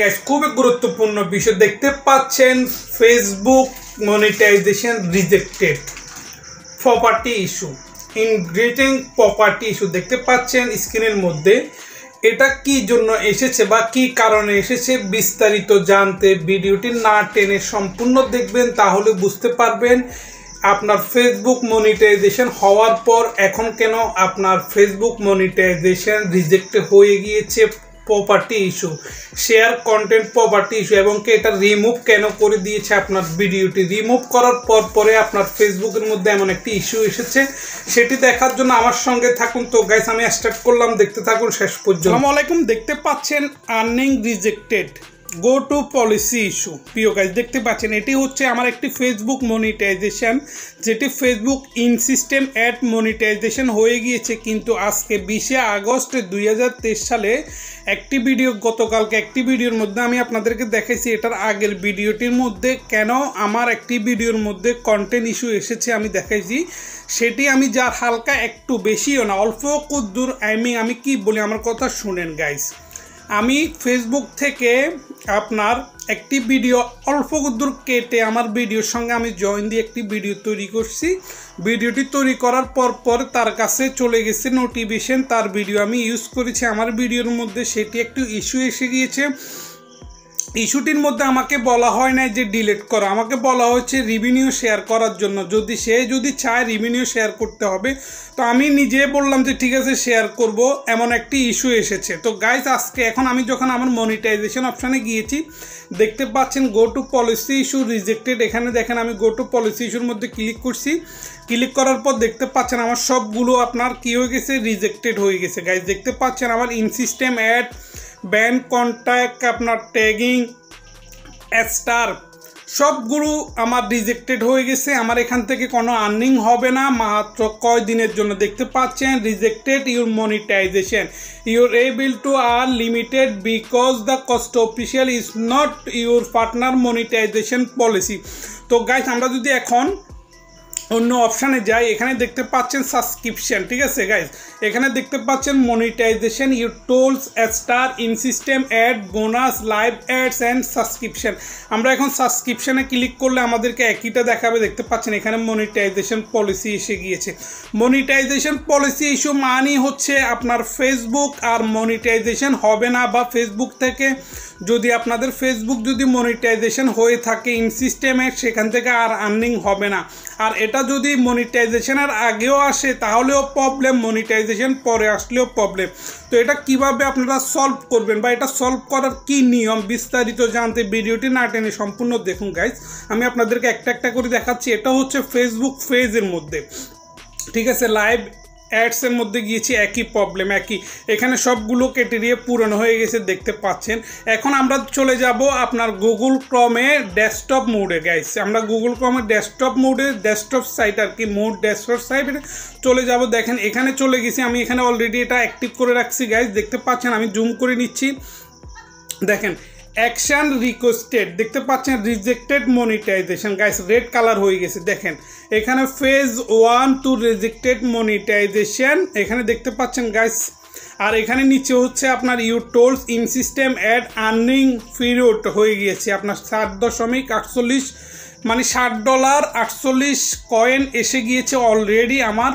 Guys খুবই গুরুত্বপূর্ণ বিষয় দেখতে পাচ্ছেন Facebook monetization rejected property issue integrating property issue দেখতে পাচ্ছেন স্ক্রিনের মধ্যে। এটা কি জন্য এসেছে বা কি কারণে এসেছে বিস্তারিত জানতে ভিডিওটি না টেনে সম্পূর্ণ দেখবেন, তাহলে বুঝতে পারবেন আপনার ফেসবুক মনিটাইজেশন হওয়ার পর এখন কেন আপনার ফেসবুক মনিটাইজেশন রিজেক্ট হয়ে গিয়েছে। Property issue, share content property issue এবং এটা রিমুভ কেন করে দিয়েছে আপনার ভিডিওটি। রিমুভ করার পরে আপনার ফেসবুকের মধ্যে এমন একটি ইস্যু এসেছে, সেটি দেখার জন্য আমার সঙ্গে থাকুন। তো গাইস আমি স্টার্ট করলাম, দেখতে থাকুন শেষ পর্যন্ত। আসসালামু আলাইকুম, দেখতে পাচ্ছেন earning rejected go to policy issue. প্রিয় গাইস দেখতে পাচ্ছেন এটি হচ্ছে আমার একটি ফেসবুক মনিটাইজেশন, যেটি Facebook in system ad monetization হয়ে গিয়েছে। কিন্তু আজকে 20 আগস্ট 2023 সালে একটি ভিডিও, গতকালকে একটি ভিডিওর মধ্যে আমি আপনাদেরকে দেখাইছি এটার আগের ভিডিওটির মধ্যে কেন আমার একটি ভিডিওর মধ্যে কন্টেন্ট ইস্যু এসেছে আমি দেখাইছি। সেটি আমি যার হালকা একটু বেশিও না অল্প কুদ্দুর আমি কি বলি আমার কথা শুনেন গাইস। আমি ফেসবুক থেকে আপনার একটি ভিডিও অল্প দূর কেটে আমার ভিডিওর সঙ্গে আমি জয়েন দিয়ে একটি ভিডিও তৈরি করছি। ভিডিওটি তৈরি করার পর তার কাছে চলে গেছে নোটিফিকেশন, তার ভিডিও আমি ইউজ করেছি আমার ভিডিওর মধ্যে, সেটি একটু ইস্যু এসে গিয়েছে। ইস্যুটির মধ্যে আমাকে বলা হয় না যে ডিলিট করো, আমাকে বলা হচ্ছে রিভিনিউ শেয়ার করার জন্য। যদি চায় রিভিনিউ শেয়ার করতে হবে, তো আমি নিজে বললাম যে ঠিক আছে শেয়ার করব, এমন একটি ইস্যু এসেছে। তো গাইস আজকে এখন আমি যখন আমার মনিটাইজেশন অপশানে গিয়েছি, দেখতে পাচ্ছেন গো টু পলিসি ইস্যু রিজেক্টেড। এখানে দেখেন আমি গো টু পলিসি ইস্যুর মধ্যে ক্লিক করছি। ক্লিক করার পর দেখতে পাচ্ছেন আমার সবগুলো আপনার কি হয়ে গেছে, রিজেক্টেড হয়ে গেছে। গাইস দেখতে পাচ্ছেন আমার in system ad, ban, contact, আপনার ট্যাগিং, স্টার সবগুলো আমার রিজেক্টেড হয়ে গেছে। আমার এখান থেকে কোনো আর্নিং হবে না মাত্র কয় দিনের জন্য। দেখতে পাচ্ছেন rejected your monetization, your able to earn limited because the cost official is not your partner monetization policy. তো গাইস আমরা যদি এখন অন্য অপশানে যাই, এখানে দেখতে পাচ্ছেন সাবস্ক্রিপশন, ঠিক আছে গাইস। এখানে দেখতে পাচ্ছেন monetization, your tools, star, in system ad, bonus, live ads and subscription. আমরা এখন সাবস্ক্রিপশানে ক্লিক করলে আমাদেরকে একইটা দেখাবে। দেখতে পাচ্ছেন এখানে মনিটাইজেশন পলিসি এসে গিয়েছে। মনিটাইজেশন পলিসি ইস্যু মানেই হচ্ছে আপনার ফেসবুক আর মনিটাইজেশন হবে না, বা ফেসবুক থেকে যদি আপনাদের ফেসবুক যদি মনিটাইজেশন হয়ে থাকে ইন সিস্টেমে, সেখান থেকে আর আর্নিং হবে না। আর এটা যদি মনিটাইজেশনের আগেও আসে তাহলেও প্রবলেম, মনিটাইজেশন পরে আসলেও প্রবলেম। তো এটা কিভাবে আপনারা সলভ করবেন বা এটা সলভ করার কি নিয়ম বিস্তারিত জানতে ভিডিওটি না টেনে সম্পূর্ণ দেখুন গাইস। আমি আপনাদেরকে একটা একটা করে দেখাচ্ছি। এটা হচ্ছে ফেসবুক পেজের মধ্যে, ঠিক আছে। লাইভ অ্যাডসের মধ্যে গিয়েছি, একই প্রবলেম, একই। এখানে সবগুলো ক্রাইটেরিয়া পূরণ হয়ে গেছে দেখতে পাচ্ছেন। এখন আমরা চলে যাব আপনার গুগল ক্রমে ডেস্কটপ মোডে গাইস। আমরা গুগল ক্রমে ডেস্কটপ মোডে, ডেস্কটপ সাইট আর কি, মোড ডেস্কটপ সাইটে চলে যাব। দেখেন এখানে চলে গেছি আমি, এখানে অলরেডি এটা অ্যাক্টিভ করে রাখছি গাইস। দেখতে পাচ্ছেন আমি জুম করে নিচ্ছি, দেখেন অ্যাকশন রিকোয়েস্টেড, দেখতে পাচ্ছেন rejected monetization guys, red colour হয়ে গেছে। দেখেন এখানে ফেজ 1 টু রিজেক্টেড মনিটাইজেশন এখানে দেখতে পাচ্ছেন গাইস। আর এখানে নিচে হচ্ছে আপনার you tools in system ad earning period হয়ে গিয়েছে আপনার 7.48 মানে $60.48 কয়েন এসে গিয়েছে অলরেডি আমার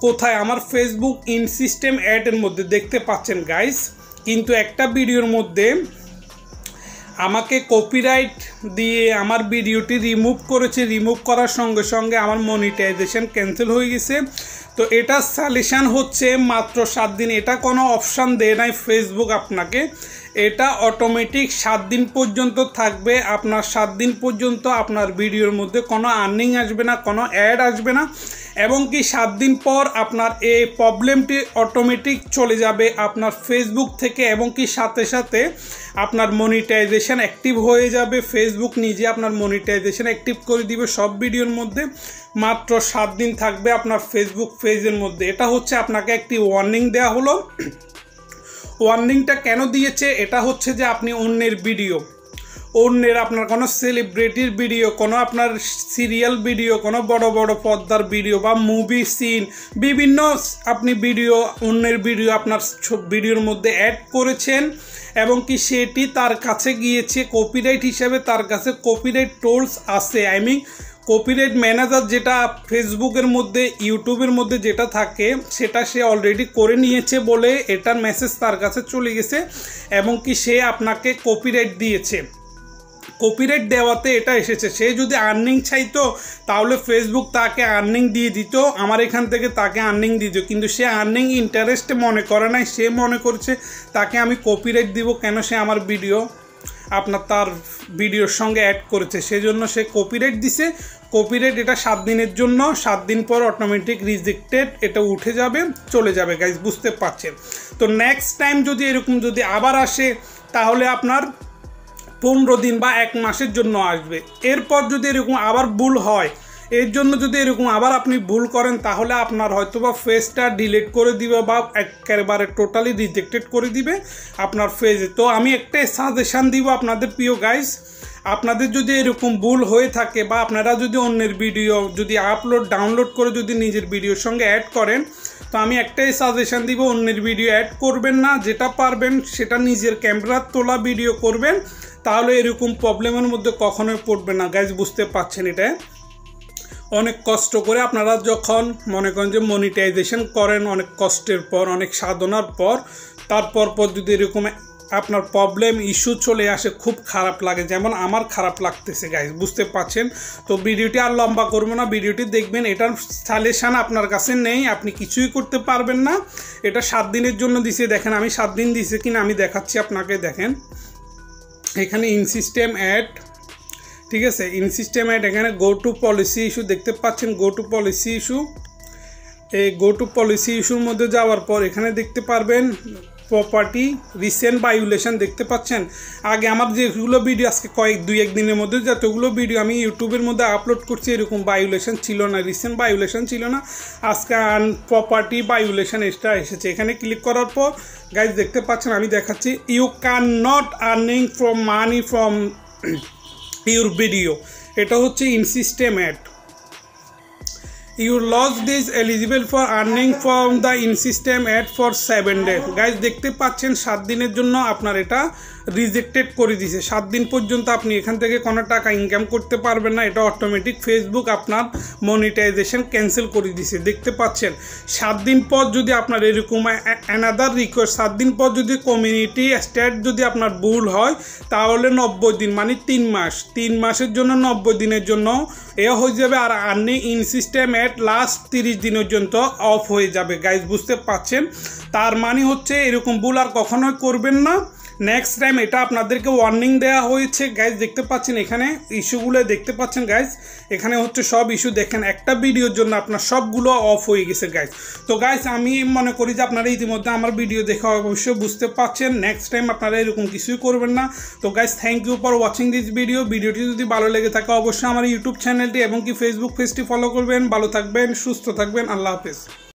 কোথায়, আমার ফেসবুক ইন সিস্টেম অ্যাডের মধ্যে দেখতে পাচ্ছেন গাইস। কিন্তু একটা ভিডিওর মধ্যে আমাকে কপিরাইট দিয়ে আমার ভিডিওটি রিমুভ করেছে। রিমুভ করার সঙ্গে সঙ্গে আমার মনিটাইজেশন ক্যান্সেল হয়ে গেছে। তো এটা সলিউশন হচ্ছে মাত্র 7 দিন। এটা কোনো অপশান দেয় নাই ফেসবুক আপনাকে, এটা অটোমেটিক 7 দিন পর্যন্ত থাকবে। আপনার 7 দিন পর্যন্ত আপনার ভিডিওর মধ্যে কোনো আর্নিং আসবে না, কোনো অ্যাড আসবে না, এবং কি 7 দিন পর আপনার এই প্রবলেমটি অটোমেটিক চলে যাবে আপনার ফেসবুক থেকে, এবং কি সাথে সাথে আপনার মনিটাইজেশন অ্যাক্টিভ হয়ে যাবে। ফেসবুক নিজে আপনার মনিটাইজেশন অ্যাক্টিভ করে দিবে সব ভিডিওর মধ্যে। মাত্র 7 দিন থাকবে আপনার ফেসবুক পেজের মধ্যে। এটা হচ্ছে আপনাকে একটি ওয়ার্নিং দেওয়া হলো। ওয়ার্নিংটা কেন দিয়েছে, এটা হচ্ছে যে আপনি অন্যের ভিডিও, অন্যের আপনার কোনো সেলিব্রিটির ভিডিও, কোনো আপনার সিরিয়াল ভিডিও, কোনো বড় বড় পর্দার ভিডিও বা মুভি সিন, বিভিন্ন আপনি ভিডিও, অন্যের ভিডিও আপনার ভিডিওর মধ্যে অ্যাড করেছেন, এবং কি সেটি তার কাছে গিয়েছে কপিরাইট হিসেবে, তার কাছে কপিরাইট টুলস আছে, আই মিন কপিরাইট ম্যানেজার যেটা ফেসবুকের মধ্যে ইউটিউবের মধ্যে যেটা থাকে সেটা সে অলরেডি করে নিয়েছে বলে এটার মেসেজ তার কাছে চলে গেছে এবং কি সে আপনাকে কপিরাইট দিয়েছে। কপিরাইট দেওয়াতে এটা এসেছে। সে যদি আর্নিং চাইতো তাহলে ফেসবুক তাকে আর্নিং দিয়ে দিত, আমার এখান থেকে তাকে আর্নিং দিয়ে দিত, কিন্তু সে আর্নিং ইন্টারেস্ট মনে করে নাই। সে মনে করছে তাকে আমি কপিরাইট দিব কেন, সে আমার ভিডিও তার ভিডিওর সঙ্গে অ্যাড করেছে, সেজন্য সে কপিরাইট দিছে। কপিরাইট এটা 7 দিনের জন্য, 7 দিন পর অটোমেটিক রিজেক্টেড, এটা উঠে যাবে, চলে যাবে গাইজ, বুঝতে পারছেন। তো নেক্সট টাইম যদি এরকম যদি আবার আসে তাহলে আপনার 15 দিন বা 1 মাসের জন্য আসবে। এরপর যদি এরকম আবার ভুল হয়, এর জন্য যদি এরকম আবার আপনি ভুল করেন তাহলে আপনার হয়তো বা ফেজটা ডিলিট করে দিবে বা একেবারে টোটালি রিজেক্টেড করে দিবে আপনার ফেজে। তো আমি একটাই সাজেশান দিব আপনাদের প্রিয় গাইজ, আপনাদের যদি এরকম ভুল হয়ে থাকে বা আপনারা যদি অন্যের ভিডিও যদি ডাউনলোড করে যদি নিজের ভিডিওর সঙ্গে অ্যাড করেন, তো আমি একটাই সাজেশান দিব, অন্যের ভিডিও অ্যাড করবেন না। যেটা পারবেন সেটা নিজের ক্যামেরার তোলা ভিডিও করবেন, তাহলে এরকম প্রবলেমের মধ্যে কখনোই পড়বেন না গাইজ, বুঝতে পারছেন। এটা অনেক কষ্ট করে আপনারা যখন মনে করেন যে মনিটাইজেশন করেন, অনেক কষ্টের পর, অনেক সাধনার পর, তারপর যদি এরকম আপনার প্রবলেম ইস্যু চলে আসে, খুব খারাপ লাগে, যেমন আমার খারাপ লাগতেছে গাইজ, বুঝতে পারছেন। তো ভিডিওটি আর লম্বা করবো না, ভিডিওটি দেখবেন। এটার সাজেশান আপনার কাছে নেই, আপনি কিছুই করতে পারবেন না। এটা 7 দিনের জন্য দিছে, দেখেন আমি 7 দিন দিছে কিনা আমি দেখাচ্ছি আপনাকে। দেখেন এখানে ইন সিস্টেম অ্যাড, ঠিক আছে, ইন সিস্টেম অ্যাড, এখানে গো টু পলিসি ইস্যু দেখতে পাচ্ছেন, গো টু পলিসি ইস্যু। এই গো টু পলিসি ইস্যুর মধ্যে যাওয়ার পর এখানে দেখতে পারবেন প্রপার্টি রিসেন্ট ভায়োলেশন দেখতে পাচ্ছেন। আগে আমার যেগুলো ভিডিও আজকে 2-1 দিনের মধ্যে যতগুলো ভিডিও আমি ইউটিউবের মধ্যে আপলোড করছি এরকম ভায়োলেশন ছিল না, রিসেন্ট ভায়োলেশন ছিল না। আজকে প্রপার্টি ভায়োলেশন এটা এসেছে। এখানে ক্লিক করার পর গাইজ দেখতে পাচ্ছেন, আমি দেখাচ্ছি, you can not earning from money from your video. এটা হচ্ছে in system ad. You lost this eligible for earning from the in-system ad for 7 days. Guys দেখতে পাচ্ছেন 7 দিনের জন্য আপনার এটা রিজেক্টেড করে দিয়েছে। 7 দিন পর্যন্ত আপনি এখান থেকে কোনো টাকা ইনকাম করতে পারবেন না, এটা অটোমেটিক ফেসবুক আপনার মনিটাইজেশন ক্যান্সেল করে দিয়েছে, দেখতে পাচ্ছেন। 7 দিন পর যদি আপনার এরকম অ্যানাদার রিকোয়েস্ট, 7 দিন পর যদি কমিউনিটি স্ট্যাট যদি আপনার ভুল হয় তাহলে 90 দিন মানে 3 মাস, 3 মাসের জন্য 90 দিনের জন্য এ হয়ে যাবে। আর earning in system ad last 30 দিন পর্যন্ত অফ হয়ে যাবে গাইজ, বুঝতে পারছেন। তার মানে হচ্ছে এরকম ভুল আর কখনোই করবেন না। নেক্সট টাইম এটা আপনাদেরকে ওয়ার্নিং দেওয়া হয়েছে গাইজ, দেখতে পাচ্ছেন এখানে ইস্যুগুলো দেখতে পাচ্ছেন গাইজ। এখানে হচ্ছে সব ইস্যু দেখেন, একটা ভিডিওর জন্য আপনার সবগুলো অফ হয়ে গেছে গাইজ। তো গাইজ আমি মনে করি যে আপনারা ইতিমধ্যে আমার ভিডিও দেখে অবশ্যই বুঝতে পারছেন। নেক্সট টাইম আপনারা এরকম কিছুই করবেন না। তো guys thank you for watching this video. ভিডিওটি যদি ভালো লেগে থাকে অবশ্যই আমার ইউটিউব চ্যানেলটি এবং কি ফেসবুক পেজটি ফলো করবেন। ভালো থাকবেন, সুস্থ থাকবেন, আল্লাহ হাফেজ।